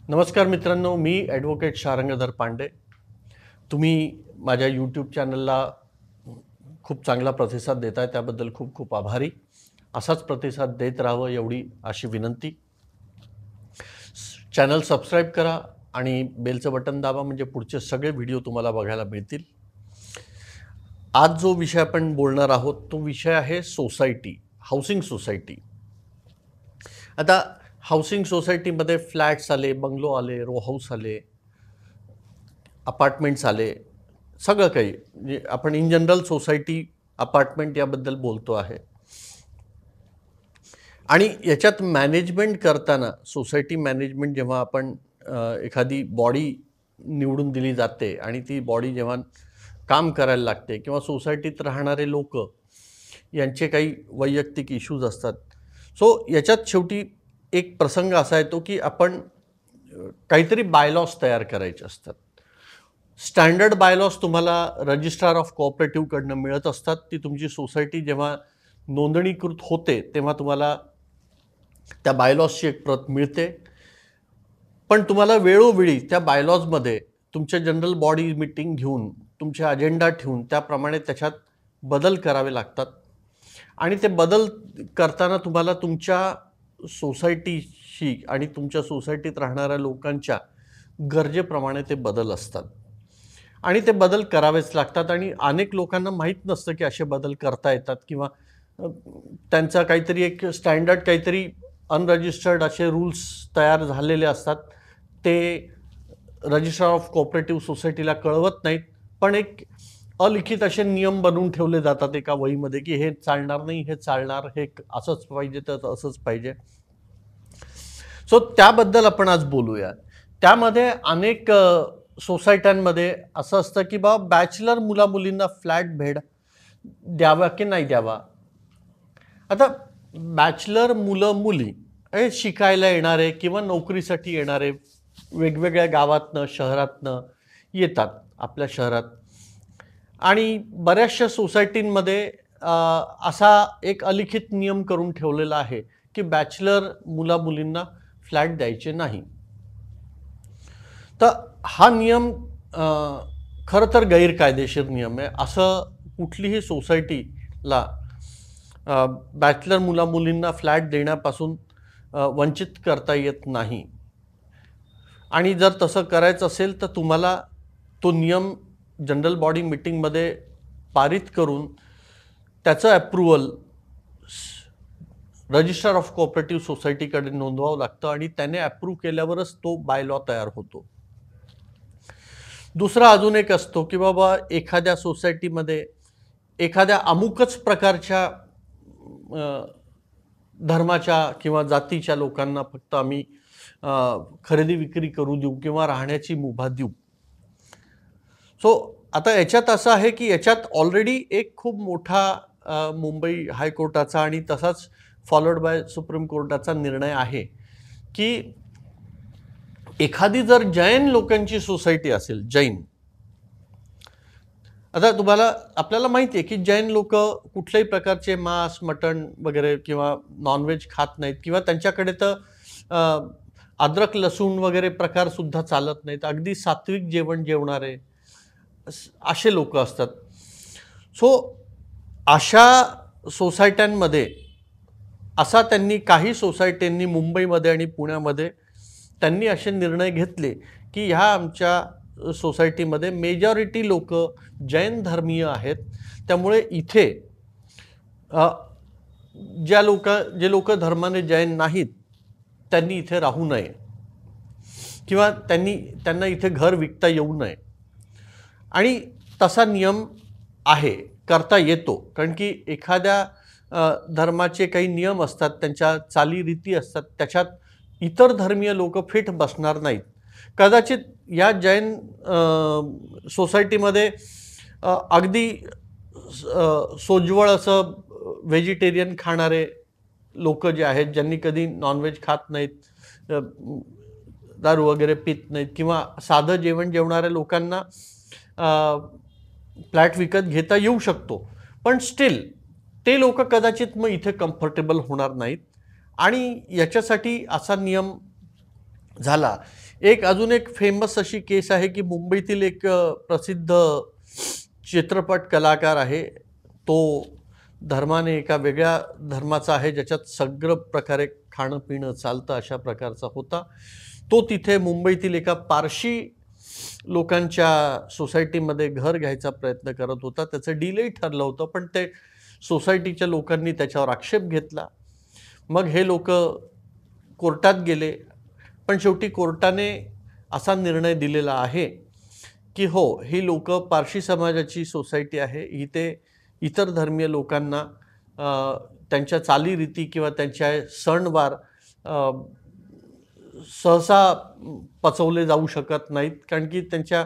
नमस्कार मित्रांनो, मी ॲडव्होकेट शारंगधर पांडे. तुम्ही माझ्या यूट्यूब चॅनलला खूप चांगला प्रतिसाद देताय, त्याबद्दल खूप खूप आभारी. असाच प्रतिसाद देत राहावं एवढी अशी विनंती. चॅनल सबस्क्राईब करा आणि बेलचं बटन दाबा, म्हणजे पुढचे सगळे व्हिडिओ तुम्हाला बघायला मिळतील. आज जो विषय आपण बोलणार आहोत तो विषय आहे सोसायटी, हाऊसिंग सोसायटी. आता हाऊसिंग सोसायटीमध्ये फ्लॅट्स आले, बंगलो आले, रो हाऊस आले, अपार्टमेंट्स आले, सगळं काही. म्हणजे आपण इन जनरल सोसायटी, अपार्टमेंट याबद्दल बोलतो आहे. आणि याच्यात मॅनेजमेंट करताना, सोसायटी मॅनेजमेंट जेव्हा आपण एखादी बॉडी निवडून दिली जाते आणि ती बॉडी जेव्हा काम करायला लागते, किंवा सोसायटीत राहणारे लोक यांचे काही वैयक्तिक इश्यूज असतात. सो याच्यात शेवटी एक प्रसंग असा येतो की आपण काहीतरी बायलॉज तयार करायचे असतात. स्टँडर्ड बायलॉज तुम्हाला रजिस्ट्रार ऑफ कोऑपरेटिव्हकडनं मिळत असतात. ती तुमची सोसायटी जेव्हा नोंदणीकृत होते तेव्हा तुम्हाला त्या बायलॉजची एक प्रत मिळते. पण तुम्हाला वेळोवेळी त्या बायलॉजमध्ये तुमच्या जनरल बॉडी मीटिंग घेऊन, तुमचे अजेंडा ठेवून त्याप्रमाणे त्याच्यात बदल करावे लागतात. आणि ते बदल करताना तुम्हाला तुमच्या सोसायटीशी आणि तुमच्या सोसायटीत राहणाऱ्या लोकांच्या गरजेप्रमाणे ते बदल असतात आणि ते बदल करावेच लागतात. आणि अनेक लोकांना माहीत नसतं की असे बदल करता येतात, किंवा त्यांचा काहीतरी एक स्टँडर्ड, काहीतरी अनरजिस्टर्ड असे रूल्स तयार झालेले असतात. ते रजिस्ट्रार ऑफ कोऑपरेटिव्ह सोसायटीला कळवत नाहीत, पण एक अलिखित असे नियम बनवून ठेवले जातात एका वहीमध्ये की हे चालणार नाही, हे चालणार, हे असंच पाहिजे तर असंच पाहिजे. सो त्याबद्दल आपण आज बोलूया. त्यामध्ये अनेक सोसायट्यांमध्ये असं असतं की बा बॅचलर मुला मुलींना फ्लॅट भेट द्यावा की नाही द्यावा. आता बॅचलर मुलं मुली हे शिकायला येणारे किंवा नोकरीसाठी येणारे वेगवेगळ्या गावातनं, शहरातनं येतात आपल्या शहरात. आणि बऱ्याचशा सोसायटींमध्ये असा एक अलिखित नियम करून ठेवलेला आहे की बॅचलर मुला मुलींना फ्लॅट द्यायचे नाही. तर हा नियम खरं तर गैरकायदेशीर नियम आहे. असं कुठलीही सोसायटीला बॅचलर मुला मुलींना फ्लॅट देण्यापासून वंचित करता येत नाही. आणि जर तसं करायचं असेल तर तुम्हाला तो नियम जनरल बॉडी मीटिंगमध्ये पारित करून त्याचं अप्रुव्हल रजिस्ट्रार ऑफ कोऑपरेटिव्ह सोसायटीकडे नोंदवावं लागतं आणि त्याने अप्रूव्ह केल्यावरच तो बाय लॉ तयार होतो. दुसरा अजून एक असतो की बाबा एखाद्या सोसायटीमध्ये एखाद्या अमुकच प्रकारच्या धर्माच्या किंवा जातीच्या लोकांना फक्त आम्ही खरेदी विक्री करू देऊ किंवा राहण्याची मुभा देऊ. सो आता याच्यात असं आहे की याच्यात ऑलरेडी एक खूप मोठा मुंबई हायकोर्टाचा आणि तसाच फॉलोड बाय सुप्रीम कोर्टाचा निर्णय आहे की एखादी जर जैन लोकांची सोसायटी असेल, जैन, आता आपल्याला माहिती आहे की जैन लोक कुठल्याही प्रकारचे मांस, मटण वगैरे किंवा नॉनव्हेज खात नाहीत, किंवा त्यांच्याकडे तर अद्रक लसूण वगैरे प्रकार सुद्धा चालत नाहीत. अगदी सात्विक जेवण जेवणारे असे लोक असतात. सो अशा सोसायट्यांमध्ये त्यांनी काही सोसायट्यांनी मुंबईमध्ये आणि पुण्यामध्ये त्यांनी असे निर्णय घेतले की ह्या आमच्या सोसायटीमध्ये मेजॉरिटी लोक जैन धर्मीय आहेत, त्यामुळे इथे जे लोक धर्माने जैन नाहीत त्यांनी इथे राहू नये, किंवा त्यांना इथे घर विकता येऊ नये. आणि तसा नियम आहे, करता येतो. कारण की एखाद्या धर्माचे काही नियम असतात, त्यांच्या चालीरीती असतात, त्याच्यात इतर धर्मीय लोक फिट बसणार नाहीत. कदाचित या जैन सोसायटीमध्ये अगदी सोज्वळ असं व्हेजिटेरियन खाणारे लोक जे आहेत, ज्यांनी कधी नॉनव्हेज खात नाहीत, दारू वगैरे पित नाहीत, किंवा साधं जेवण जेवणाऱ्या लोकांना फ्लॅट विकत घेता येऊ शकतो, पण स्टील ते लोक कदाचित मग इथे कम्फर्टेबल होणार नाहीत. आणि याच्यासाठी असा नियम झाला एक अजून एक फेमस अशी केस आहे की मुंबईतील एक प्रसिद्ध चित्रपट कलाकार आहे. तो धर्माने एका वेगळ्या धर्माचा आहे, ज्याच्यात सगळं प्रकारे खाणं पिणं चालतं अशा प्रकारचा होता. तो तिथे मुंबईतील एका पारशी लोकांच्या सोसायटीमध्ये घर घ्यायचा प्रयत्न करत होता. त्याचं डीलही ठरलं होतं, पण ते सोसायटीच्या लोकांनी त्याच्यावर आक्षेप घेतला. मग हे लोक कोर्टात गेले, पण शेवटी कोर्टाने असा निर्णय दिलेला आहे की हो, ही लोक पारशी समाजाची सोसायटी आहे, इथे इतर धर्मीय लोकांना त्यांच्या चालीरीती किंवा त्यांच्या सणवार सहसा पचवले जाऊ शकत नाहीत, कारण की त्यांच्या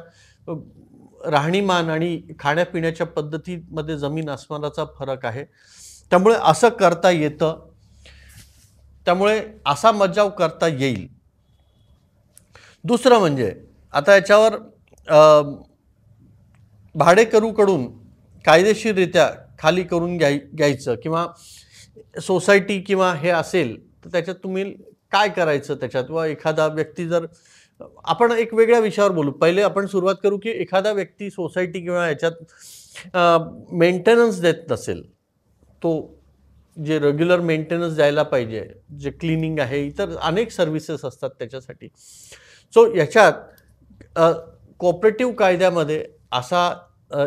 राहणीमान आणि खाण्यापिण्याच्या पद्धतीमध्ये जमीन आसमानाचा फरक आहे. त्यामुळे असं करता येतं, त्यामुळे असा मज्जाव करता येईल. दुसरं म्हणजे आता याच्यावर भाडेकरूकडून कायदेशीररित्या खाली करून घ्यायचं किंवा सोसायटी किंवा हे असेल तर त्याच्यात तुम्ही काय करायचं त्याच्यात, व एखादा व्यक्ती जर, आपण एक वेगळ्या विषयावर बोलू. पहिले आपण सुरुवात करू की एखादा व्यक्ती सोसायटी किंवा याच्यात मेंटेनन्स देत नसेल, तो जे रेग्युलर मेंटेनन्स द्यायला पाहिजे, जे क्लिनिंग आहे, इतर अनेक सर्व्हिसेस असतात त्याच्यासाठी. सो याच्यात कोऑपरेटिव्ह कायद्यामध्ये असा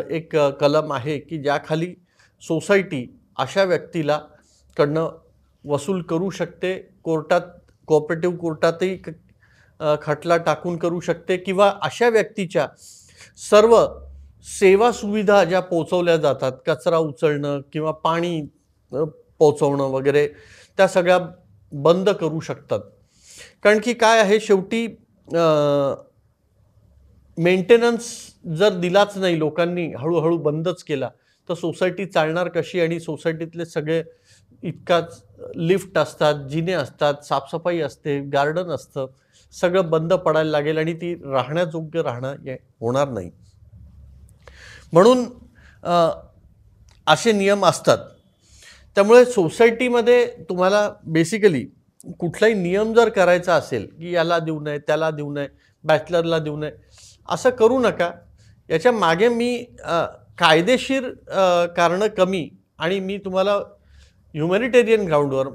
एक कलम आहे की ज्याखाली सोसायटी अशा व्यक्तीला कडनं वसूल करू शकते. कोर्टात, कोऑपरेटिव्ह कोर्टातही खटला टाकून करू शकते, किंवा अशा व्यक्तीच्या सर्व सेवा सुविधा ज्या पोचवल्या जातात, कचरा उचलणं किंवा पाणी पोचवणं वगैरे, त्या सगळ्या बंद करू शकतात. कारण की काय आहे, शेवटी मेंटेनन्स जर दिलाच नाही, लोकांनी हळूहळू बंदच केला, तर सोसायटी चालणार कशी? आणि सोसायटीतले सगळे इतकाच लिफ्ट असतात, जिने असतात, साफसफाई असते, गार्डन असतं, सगळं बंद पडायला लागेल आणि ती राहण्यायोग्य होणार नाही. म्हणून असे नियम असतात. त्यामुळे सोसायटीमध्ये तुम्हाला बेसिकली कुठलाही नियम जर करायचा असेल की याला देऊ नये, त्याला देऊ नये, बॅचलरला देऊ नये, असं करू नका. याच्या मागे मी कायदेशीर कारणं कमी, आणि मी तुम्हाला ह्युमॅनिटेरियन ग्राउंडवर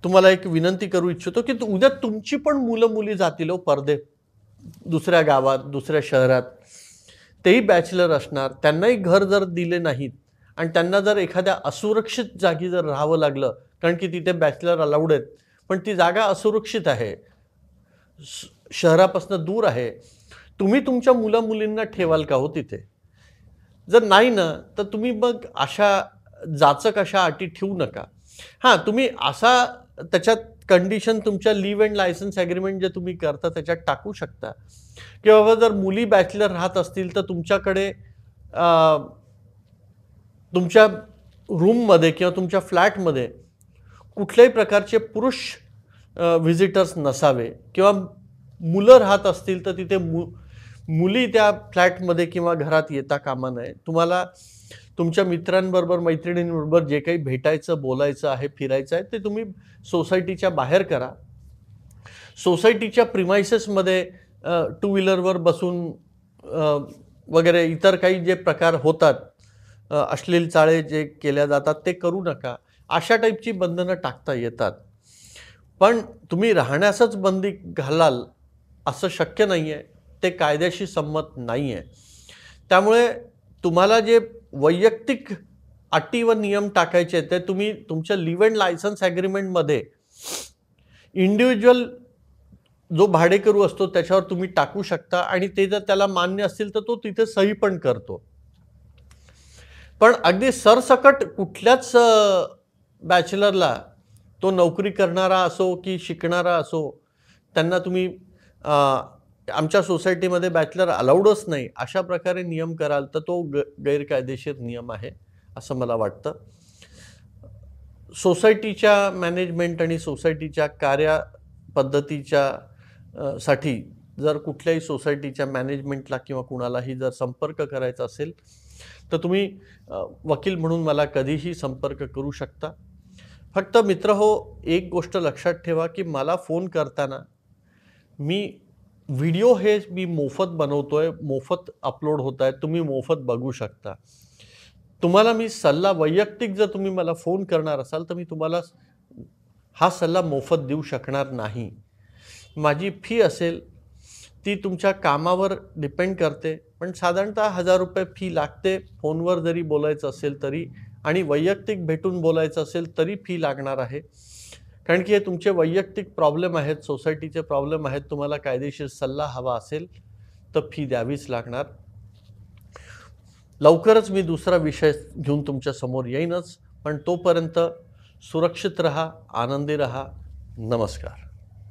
तुम्हाला एक विनंती करू इच्छितो की उद्या तुमची पण मुलं मुली जातील परदे, दुसऱ्या गावात, दुसऱ्या शहरात, तेही बॅचलर असणार. त्यांनाही घर जर दिले नाहीत आणि त्यांना जर एखाद्या असुरक्षित जागी जर राहावं लागलं, कारण की तिथे बॅचलर अलाउड आहेत, पण ती जागा असुरक्षित आहे, शहरापासून दूर आहे, तुम्ही तुमच्या मुला मुलींना ठेवाल का हो तिथे? जर नाही ना, तर तुम्ही मग अशा जाचक अशा अटी ठेवू नका. हां, तुम्ही असा त्याच्यात कंडिशन तुमच्या लिव्ह अँड लायसन्स ॲग्रीमेंट जे तुम्ही करता त्याच्यात टाकू शकता, की बाबा जर मुली बॅचलर राहत असतील तर तुमच्याकडे तुमच्या रूममध्ये किंवा तुमच्या फ्लॅटमध्ये कुठल्याही प्रकारचे पुरुष व्हिजिटर्स नसावे, किंवा मुलं राहत असतील तर तिथे मुली त्या फ्लॅटमध्ये किंवा घरात येता कामा नये. तुम्हाला तुमच्या मित्रांबरोबर, मैत्रिणींबरोबर जे काही भेटायचं, बोलायचं आहे, फिरायचं आहे, ते तुम्ही सोसायटीच्या बाहेर करा. सोसायटीच्या प्रिमाइसेसमध्ये टू व्हीलरवर बसून वगैरे इतर काही जे प्रकार होतात, अश्लील चाळे जे केल्या जातात, ते करू नका. अशा टाईपची बंधनं टाकता येतात. पण तुम्ही राहण्यासच बंदी घालाल असं शक्य नाही आहे, ते कायद्याशी संमत नाही आहे. त्यामुळे तुम्हाला जे वैयक्तिक अटी व नियम टाकायचे ते तुम्ही तुमच्या लिव्ह अँड लायसन्स ॲग्रीमेंटमध्ये इंडिव्हिज्युअल जो भाडेकरू असतो त्याच्यावर तुम्ही टाकू शकता, आणि ते जर त्याला मान्य असतील तर तो तिथे सही पण करतो. पण अगदी सरसकट कुठल्याच बॅचलरला, तो नोकरी करणारा असो की शिकणारा असो, त्यांना तुम्ही आमच्या सोसायटीमध्ये बॅचलर अलाउडच नाही अशा प्रकारे नियम कराल तर तो गैरकायदेशीर नियम आहे असं मला वाटतं. सोसायटीच्या मॅनेजमेंट आणि सोसायटीच्या कार्यपद्धतीच्या साठी जर कुठल्याही सोसायटीच्या मॅनेजमेंटला किंवा कुणालाही जर संपर्क करायचा असेल तर तुम्ही वकील म्हणून मला कधीही संपर्क करू शकता. फक्त मित्र हो, एक गोष्ट लक्षात ठेवा, की मला फोन करताना मी व्हिडिओ हे मी मोफत बनवतोय, मोफत अपलोड होत आहेत, तुम्ही मोफत बघू शकता. तुम्हाला मी सल्ला वैयक्तिक जर तुम्ही मला फोन करणार असाल, तर मी तुम्हाला हा सल्ला मोफत देऊ शकणार नाही. माझी फी असेल, ती तुमच्या कामावर डिपेंड करते, पण साधारणतः ₹1000 फी लागते. फोनवर जरी बोलायचं असेल तरी आणि वैयक्तिक भेटून बोलायचं असेल तरी फी लागणार आहे. कारण की हे तुमचे वैयक्तिक प्रॉब्लेम आहेत, सोसायटीचे प्रॉब्लेम आहेत. तुम्हाला कायदेशीर सल्ला हवा असेल, तर फी द्यावीच लागणार. लवकरच मी दुसरा विषय घेऊन तुमच्या समोर येईनच, पण तोपर्यंत सुरक्षित रहा, आनंदी रहा. नमस्कार.